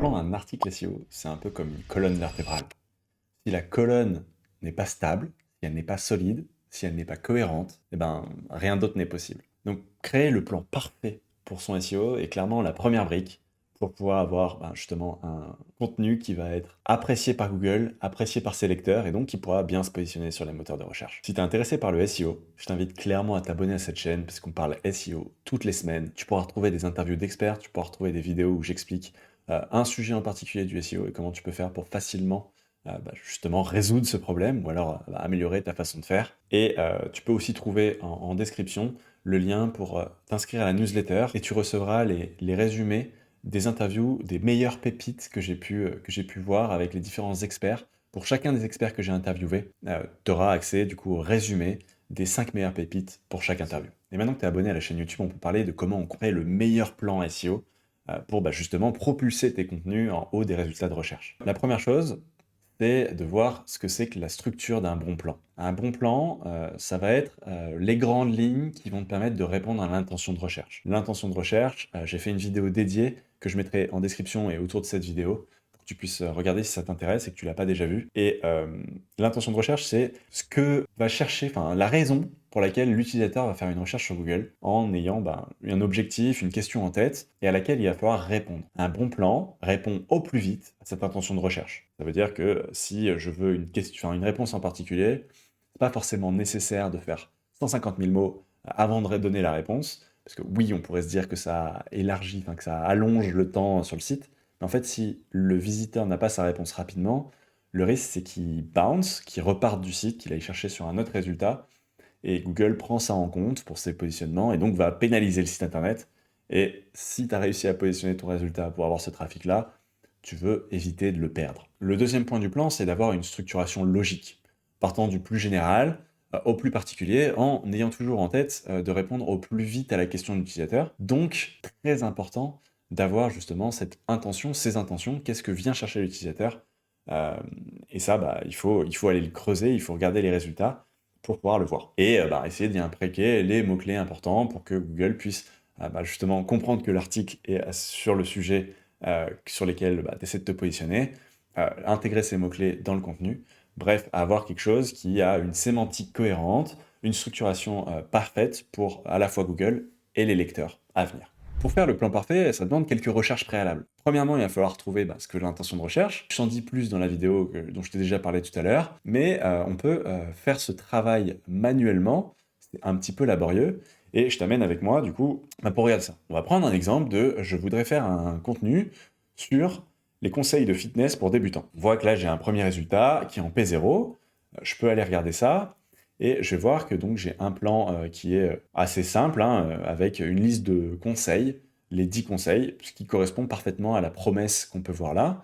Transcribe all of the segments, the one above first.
plan d'un article SEO, c'est un peu comme une colonne vertébrale. Si la colonne n'est pas stable, si elle n'est pas solide, si elle n'est pas cohérente, eh ben, rien d'autre n'est possible. Donc, créer le plan parfait pour son SEO est clairement la première brique pour pouvoir avoir justement un contenu qui va être apprécié par Google, apprécié par ses lecteurs et donc qui pourra bien se positionner sur les moteurs de recherche. Si tu es intéressé par le SEO, je t'invite clairement à t'abonner à cette chaîne parce qu'on parle SEO toutes les semaines. Tu pourras retrouver des interviews d'experts, tu pourras retrouver des vidéos où j'explique un sujet en particulier du SEO et comment tu peux faire pour facilement justement résoudre ce problème ou alors améliorer ta façon de faire. Et tu peux aussi trouver en description le lien pour t'inscrire à la newsletter et tu recevras les résumés des interviews des meilleures pépites que j'ai pu voir avec les différents experts. Pour chacun des experts que j'ai interviewés, tu auras accès du coup au résumé des 5 meilleures pépites pour chaque interview. Et maintenant que tu es abonné à la chaîne YouTube, on peut parler de comment on crée le meilleur plan SEO pour justement propulser tes contenus en haut des résultats de recherche. La première chose, c'est de voir ce que c'est que la structure d'un bon plan. Un bon plan, ça va être les grandes lignes qui vont te permettre de répondre à l'intention de recherche. L'intention de recherche, j'ai fait une vidéo dédiée que je mettrai en description et autour de cette vidéo pour que tu puisses regarder si ça t'intéresse et que tu l'as pas déjà vu. Et l'intention de recherche, c'est ce que va chercher, enfin la raison pour laquelle l'utilisateur va faire une recherche sur Google en ayant un objectif, une question en tête et à laquelle il va falloir répondre. Un bon plan répond au plus vite à cette intention de recherche. Ça veut dire que si je veux une question, une réponse en particulier, c'est pas forcément nécessaire de faire 150 000 mots avant de donner la réponse, parce que oui, on pourrait se dire que ça élargit, que ça allonge le temps sur le site, mais en fait, si le visiteur n'a pas sa réponse rapidement, le risque c'est qu'il bounce, qu'il reparte du site, qu'il aille chercher sur un autre résultat, et Google prend ça en compte pour ses positionnements et donc va pénaliser le site internet. Et si tu as réussi à positionner ton résultat pour avoir ce trafic-là, tu veux éviter de le perdre. Le deuxième point du plan, c'est d'avoir une structuration logique, partant du plus général au plus particulier, en ayant toujours en tête de répondre au plus vite à la question de l'utilisateur. Donc, très important d'avoir justement cette intention, ces intentions, qu'est-ce que vient chercher l'utilisateur. Et ça, il faut aller le creuser, il faut regarder les résultats pour pouvoir le voir. Et essayer d'y imbriquer les mots-clés importants pour que Google puisse justement comprendre que l'article est sur le sujet sur lesquels tu essaies de te positionner, intégrer ces mots-clés dans le contenu, bref, avoir quelque chose qui a une sémantique cohérente, une structuration parfaite pour à la fois Google et les lecteurs à venir. Pour faire le plan parfait, ça demande quelques recherches préalables. Premièrement, il va falloir trouver ce que l'intention de recherche. Je t'en dis plus dans la vidéo dont je t'ai déjà parlé tout à l'heure, mais on peut faire ce travail manuellement, c'est un petit peu laborieux, et je t'amène avec moi, du coup, pour regarder ça. On va prendre un exemple de je voudrais faire un contenu sur les conseils de fitness pour débutants. On voit que là, j'ai un premier résultat qui est en P0. Je peux aller regarder ça. Et je vais voir que donc j'ai un plan qui est assez simple, avec une liste de conseils, les 10 conseils, ce qui correspond parfaitement à la promesse qu'on peut voir là.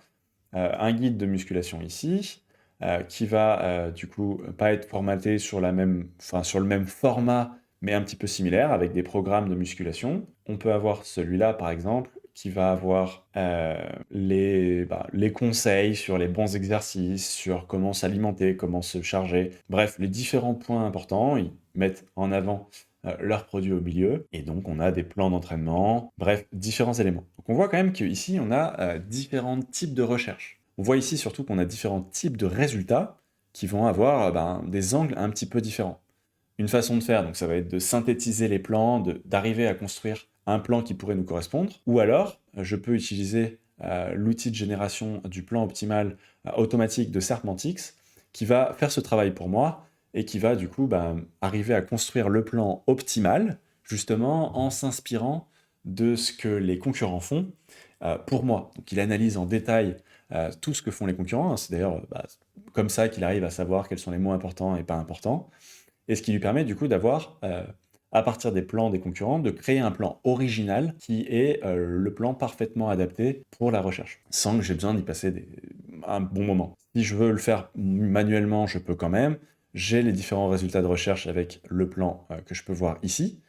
Un guide de musculation ici, qui va du coup pas être formaté sur sur le même format, mais un petit peu similaire, avec des programmes de musculation. On peut avoir celui-là, par exemple, qui va avoir les conseils sur les bons exercices, sur comment s'alimenter, comment se charger. Bref, les différents points importants, ils mettent en avant leurs produits au milieu, et donc on a des plans d'entraînement, bref, différents éléments. Donc on voit quand même qu'ici, on a différents types de recherches. On voit ici surtout qu'on a différents types de résultats qui vont avoir des angles un petit peu différents. Une façon de faire, donc ça va être de synthétiser les plans, d'arriver à construire un plan qui pourrait nous correspondre, ou alors je peux utiliser l'outil de génération du plan optimal automatique de Serpentix qui va faire ce travail pour moi et qui va du coup arriver à construire le plan optimal justement en s'inspirant de ce que les concurrents font pour moi. Donc il analyse en détail tout ce que font les concurrents, c'est d'ailleurs comme ça qu'il arrive à savoir quels sont les mots importants et pas importants, et ce qui lui permet du coup d'avoir, à partir des plans des concurrents, de créer un plan original qui est le plan parfaitement adapté pour la recherche, sans que j'ai besoin d'y passer un bon moment. Si je veux le faire manuellement, je peux quand même. J'ai les différents résultats de recherche avec le plan que je peux voir ici.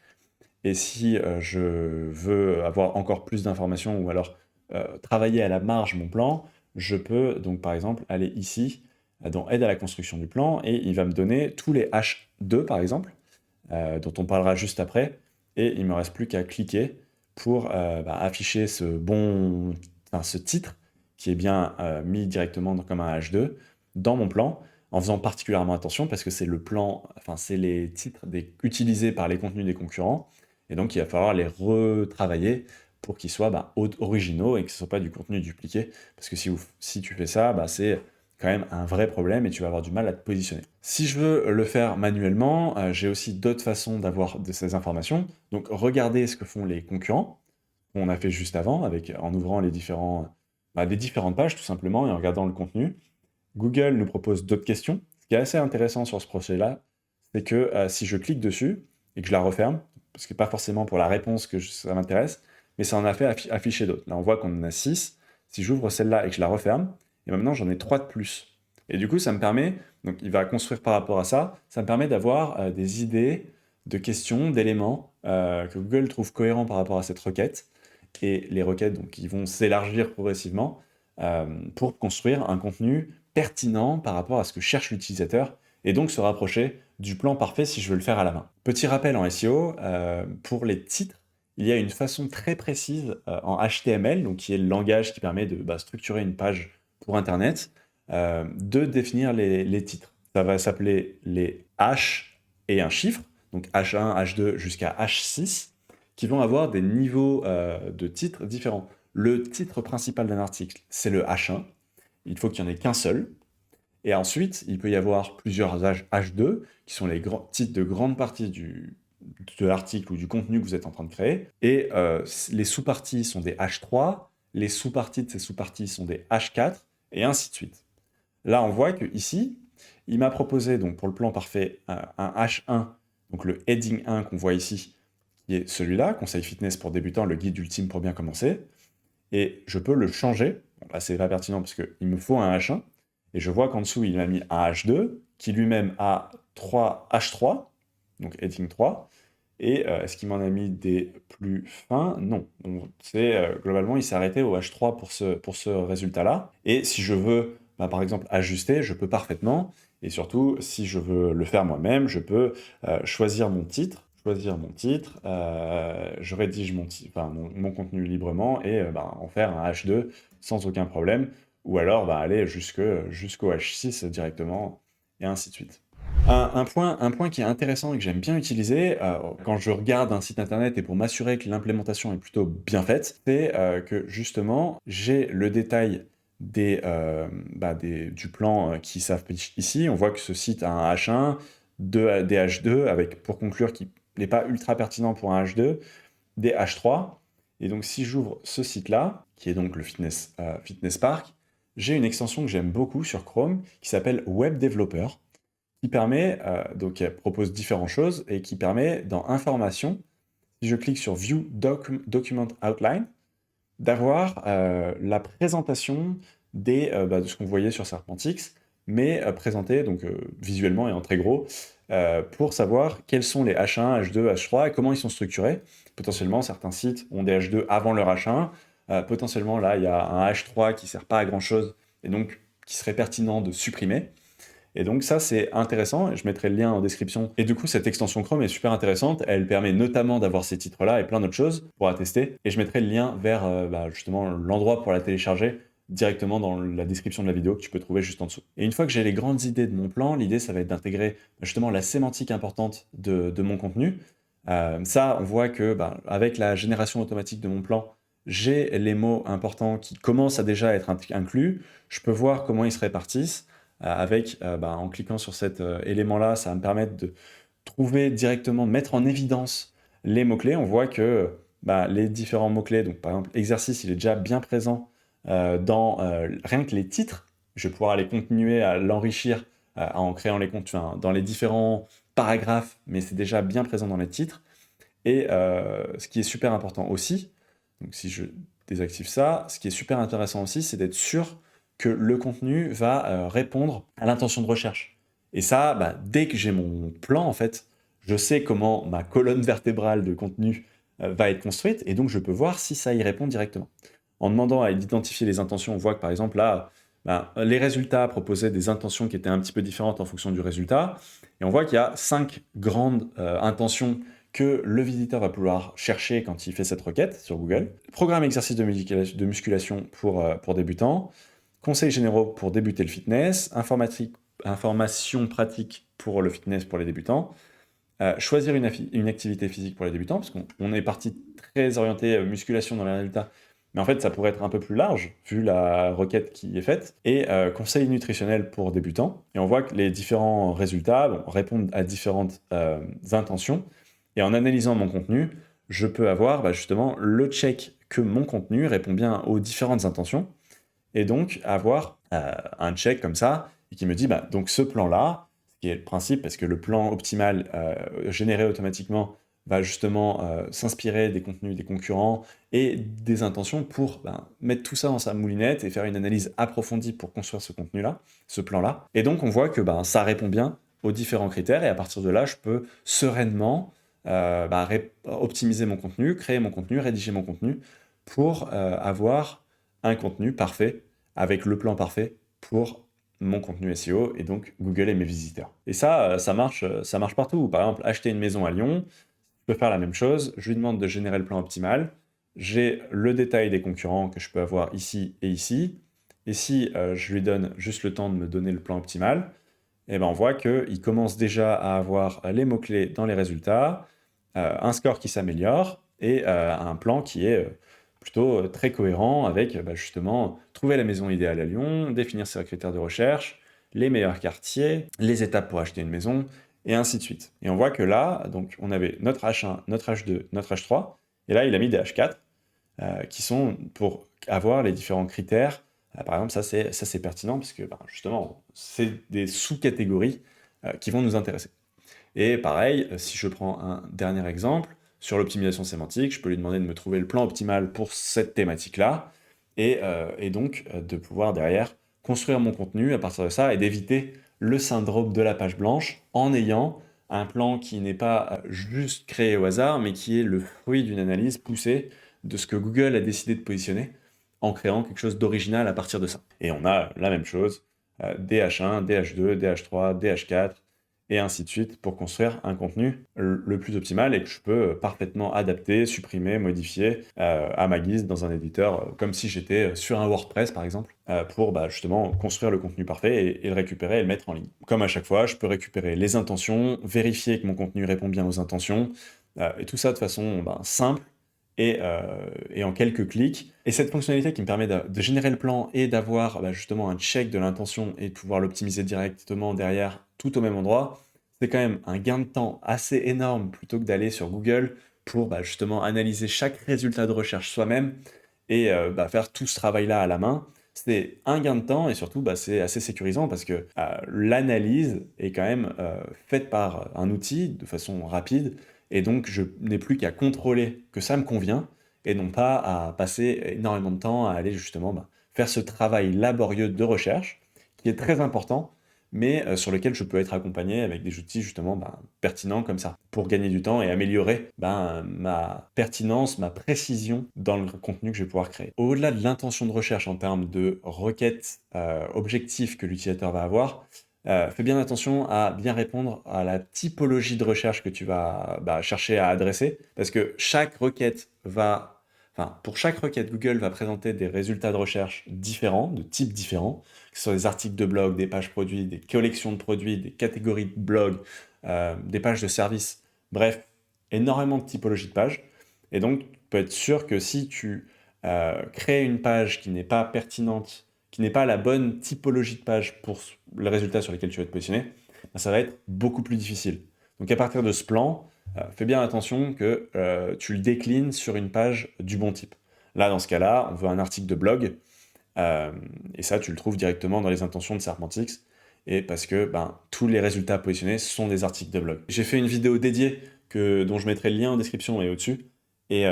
Et si je veux avoir encore plus d'informations ou alors travailler à la marge mon plan, je peux donc par exemple aller ici dans Aide à la construction du plan et il va me donner tous les H2 par exemple, dont on parlera juste après, et il ne me reste plus qu'à cliquer pour afficher ce titre qui est bien mis directement comme un H2 dans mon plan, en faisant particulièrement attention parce que c'est le plan, enfin c'est les titres utilisés par les contenus des concurrents, et donc il va falloir les retravailler pour qu'ils soient originaux et que ce ne soit pas du contenu dupliqué, parce que si tu fais ça, c'est quand même un vrai problème et tu vas avoir du mal à te positionner. Si je veux le faire manuellement, j'ai aussi d'autres façons d'avoir de ces informations. Donc regardez ce que font les concurrents, qu'on a fait juste avant, en ouvrant les différentes pages tout simplement et en regardant le contenu. Google nous propose d'autres questions. Ce qui est assez intéressant sur ce procès-là, c'est que si je clique dessus et que je la referme, parce que pas forcément pour la réponse que ça m'intéresse, mais ça en a fait afficher d'autres. Là, on voit qu'on en a 6. Si j'ouvre celle-là et que je la referme, et maintenant j'en ai 3 de plus. Et du coup, ça me permet, donc il va construire par rapport à ça, ça me permet d'avoir des idées de questions, d'éléments que Google trouve cohérents par rapport à cette requête. Et les requêtes, donc, ils vont s'élargir progressivement pour construire un contenu pertinent par rapport à ce que cherche l'utilisateur et donc se rapprocher du plan parfait si je veux le faire à la main. Petit rappel en SEO, pour les titres, il y a une façon très précise en HTML, donc qui est le langage qui permet de structurer une page pour Internet, de définir les titres. Ça va s'appeler les H et un chiffre, donc H1, H2 jusqu'à H6, qui vont avoir des niveaux de titres différents. Le titre principal d'un article, c'est le H1. Il faut qu'il n'y en ait qu'un seul. Et ensuite, il peut y avoir plusieurs H2, qui sont les titres de grande partie de l'article ou du contenu que vous êtes en train de créer. Et les sous-parties sont des H3, les sous-parties de ces sous-parties sont des H4, et ainsi de suite. Là, on voit que ici, il m'a proposé, donc pour le plan parfait, un H1, donc le heading 1 qu'on voit ici, qui est celui-là, Conseil fitness pour débutants, le guide ultime pour bien commencer. Et je peux le changer. Bon, là, c'est pas pertinent parce qu'il me faut un H1. Et je vois qu'en dessous, il m'a mis un H2, qui lui-même a 3 H3, donc heading 3. Et est-ce qu'il m'en a mis des plus fins? Non. Donc, globalement, il s'est arrêté au H3 pour ce résultat-là. Et si je veux, par exemple, ajuster, je peux parfaitement. Et surtout, si je veux le faire moi-même, je peux choisir mon titre, je rédige mon contenu librement et en faire un H2 sans aucun problème, ou alors aller jusqu'au H6 directement, et ainsi de suite. Un point qui est intéressant et que j'aime bien utiliser quand je regarde un site internet et pour m'assurer que l'implémentation est plutôt bien faite, c'est que justement j'ai le détail du plan qui s'affiche ici. On voit que ce site a un H1, des H2, avec pour conclure qu'il n'est pas ultra pertinent pour un H2, des H3. Et donc si j'ouvre ce site-là, qui est donc le Fitness Park, j'ai une extension que j'aime beaucoup sur Chrome qui s'appelle Web Developer, qui permet, donc elle propose différentes choses, et qui permet dans Information, si je clique sur View Document Outline, d'avoir la présentation de ce qu'on voyait sur Serpentix, mais présenté donc, visuellement et en très gros, pour savoir quels sont les H1, H2, H3 et comment ils sont structurés. Potentiellement, certains sites ont des H2 avant leur H1. Potentiellement, là, il y a un H3 qui ne sert pas à grand-chose et donc qui serait pertinent de supprimer. Et donc ça, c'est intéressant, je mettrai le lien en description. Et du coup, cette extension Chrome est super intéressante, elle permet notamment d'avoir ces titres-là et plein d'autres choses pour attester. Et je mettrai le lien vers justement l'endroit pour la télécharger directement dans la description de la vidéo que tu peux trouver juste en dessous. Et une fois que j'ai les grandes idées de mon plan, l'idée, ça va être d'intégrer justement la sémantique importante de mon contenu. Ça, on voit que avec la génération automatique de mon plan, j'ai les mots importants qui commencent à déjà être inclus. Je peux voir comment ils se répartissent. En cliquant sur cet élément-là, ça va me permettre de trouver directement, de mettre en évidence les mots-clés. On voit que les différents mots-clés, donc par exemple, exercice, il est déjà bien présent dans rien que les titres. Je vais pouvoir aller continuer à l'enrichir en créant les comptes dans les différents paragraphes, mais c'est déjà bien présent dans les titres. Et ce qui est super important aussi, donc si je désactive ça, ce qui est super intéressant aussi, c'est d'être sûr que le contenu va répondre à l'intention de recherche. Et ça, dès que j'ai mon plan, en fait, je sais comment ma colonne vertébrale de contenu va être construite, et donc je peux voir si ça y répond directement. En demandant à identifier les intentions, on voit que par exemple là, les résultats proposaient des intentions qui étaient un petit peu différentes en fonction du résultat, et on voit qu'il y a 5 grandes intentions que le visiteur va pouvoir chercher quand il fait cette requête sur Google. Programme exercice de musculation pour débutants, conseils généraux pour débuter le fitness, information pratique pour le fitness pour les débutants, choisir une activité physique pour les débutants, parce qu'on est parti très orienté musculation dans les résultats, mais en fait ça pourrait être un peu plus large, vu la requête qui est faite, et conseils nutritionnels pour débutants, et on voit que les différents résultats répondent à différentes intentions, et en analysant mon contenu, je peux avoir justement le check que mon contenu répond bien aux différentes intentions, et donc avoir un check comme ça, et qui me dit, donc ce plan-là, qui est le principe, parce que le plan optimal généré automatiquement va justement s'inspirer des contenus des concurrents et des intentions pour mettre tout ça dans sa moulinette et faire une analyse approfondie pour construire ce contenu-là, ce plan-là. Et donc on voit que ça répond bien aux différents critères, et à partir de là, je peux sereinement optimiser mon contenu, créer mon contenu, rédiger mon contenu, pour avoir un contenu parfait, avec le plan parfait pour mon contenu SEO et donc Google et mes visiteurs. Et ça marche partout. Par exemple, acheter une maison à Lyon, je peux faire la même chose. Je lui demande de générer le plan optimal. J'ai le détail des concurrents que je peux avoir ici et ici. Et si je lui donne juste le temps de me donner le plan optimal, on voit qu'il commence déjà à avoir les mots-clés dans les résultats, un score qui s'améliore et un plan qui est plutôt très cohérent avec justement trouver la maison idéale à Lyon, définir ses critères de recherche, les meilleurs quartiers, les étapes pour acheter une maison, et ainsi de suite. Et on voit que là, donc, on avait notre H1, notre H2, notre H3, et là, il a mis des H4 qui sont pour avoir les différents critères. Par exemple, ça c'est pertinent parce que justement, c'est des sous-catégories qui vont nous intéresser. Et pareil, si je prends un dernier exemple, sur l'optimisation sémantique, je peux lui demander de me trouver le plan optimal pour cette thématique-là, et donc de pouvoir derrière construire mon contenu à partir de ça, et d'éviter le syndrome de la page blanche en ayant un plan qui n'est pas juste créé au hasard, mais qui est le fruit d'une analyse poussée de ce que Google a décidé de positionner, en créant quelque chose d'original à partir de ça. Et on a la même chose, DH1, DH2, DH3, DH4, et ainsi de suite, pour construire un contenu le plus optimal et que je peux parfaitement adapter, supprimer, modifier à ma guise dans un éditeur, comme si j'étais sur un WordPress par exemple, pour justement construire le contenu parfait et le récupérer et le mettre en ligne. Comme à chaque fois, je peux récupérer les intentions, vérifier que mon contenu répond bien aux intentions, et tout ça de façon simple, et en quelques clics. Et cette fonctionnalité qui me permet de générer le plan et d'avoir justement un check de l'intention et de pouvoir l'optimiser directement derrière, tout au même endroit, c'est quand même un gain de temps assez énorme plutôt que d'aller sur Google pour justement analyser chaque résultat de recherche soi-même et faire tout ce travail-là à la main. C'est un gain de temps et surtout c'est assez sécurisant parce que l'analyse est quand même faite par un outil de façon rapide, et donc je n'ai plus qu'à contrôler que ça me convient et non pas à passer énormément de temps à aller justement faire ce travail laborieux de recherche qui est très important, mais sur lequel je peux être accompagné avec des outils justement pertinents comme ça, pour gagner du temps et améliorer ma pertinence, ma précision dans le contenu que je vais pouvoir créer. Au-delà de l'intention de recherche en termes de requêtes objectifs que l'utilisateur va avoir, fais bien attention à bien répondre à la typologie de recherche que tu vas chercher à adresser, parce que pour chaque requête, Google va présenter des résultats de recherche différents, de types différents, que ce soit des articles de blog, des pages produits, des collections de produits, des catégories de blog, des pages de services, bref, énormément de typologies de pages. Et donc, tu peux être sûr que si tu crées une page qui n'est pas pertinente, qui n'est pas la bonne typologie de page pour les résultats sur lesquels tu vas te positionner, ça va être beaucoup plus difficile. Donc à partir de ce plan, fais bien attention que tu le déclines sur une page du bon type. Là, dans ce cas-là, on veut un article de blog, et ça, tu le trouves directement dans les intentions de Serpentix, et parce que tous les résultats positionnés sont des articles de blog. J'ai fait une vidéo dédiée dont je mettrai le lien en description et au-dessus, et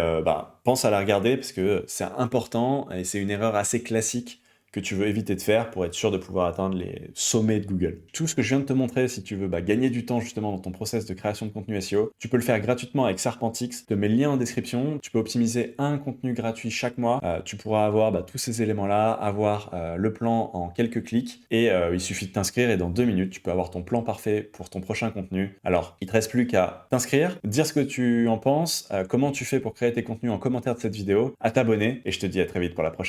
pense à la regarder parce que c'est important, et c'est une erreur assez classique que tu veux éviter de faire pour être sûr de pouvoir atteindre les sommets de Google. Tout ce que je viens de te montrer, si tu veux gagner du temps justement dans ton process de création de contenu SEO, tu peux le faire gratuitement avec Serpentix. Je te mets le lien en description. Tu peux optimiser un contenu gratuit chaque mois. Tu pourras avoir tous ces éléments-là, avoir le plan en quelques clics et il suffit de t'inscrire et dans 2 minutes, tu peux avoir ton plan parfait pour ton prochain contenu. Alors, il te reste plus qu'à t'inscrire, dire ce que tu en penses, comment tu fais pour créer tes contenus en commentaire de cette vidéo, à t'abonner et je te dis à très vite pour la prochaine.